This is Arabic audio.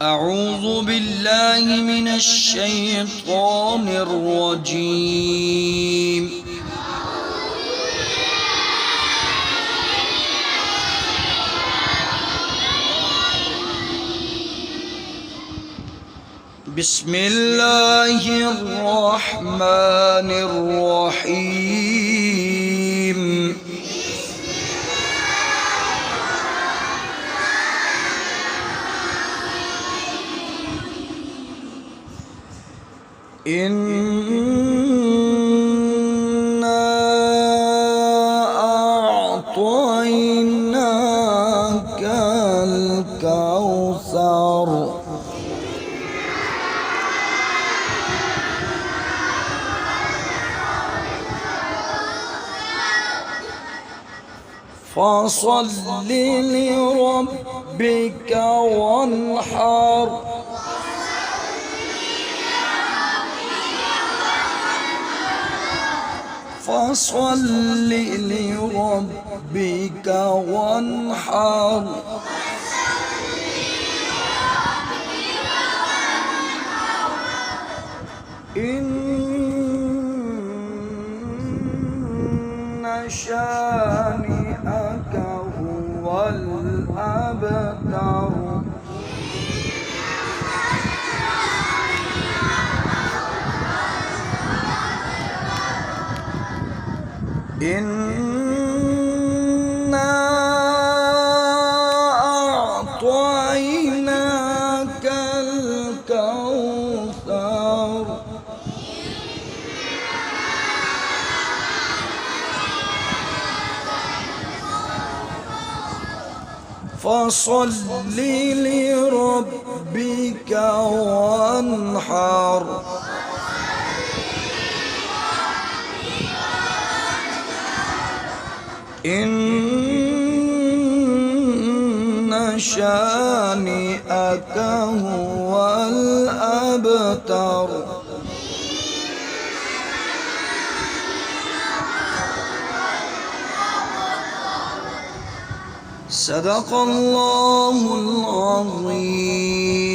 أعوذ بالله من الشيطان الرجيم. بسم الله الرحمن الرحيم. إنا أعطيناك الكوثر فصل لربك وانحر فصل لربك وانحر إن شانئك هو الأبتر. إنا أعطيناك الكوثر فصل لربك وانحر إن شانئك هو الأبتر. صدق الله العظيم.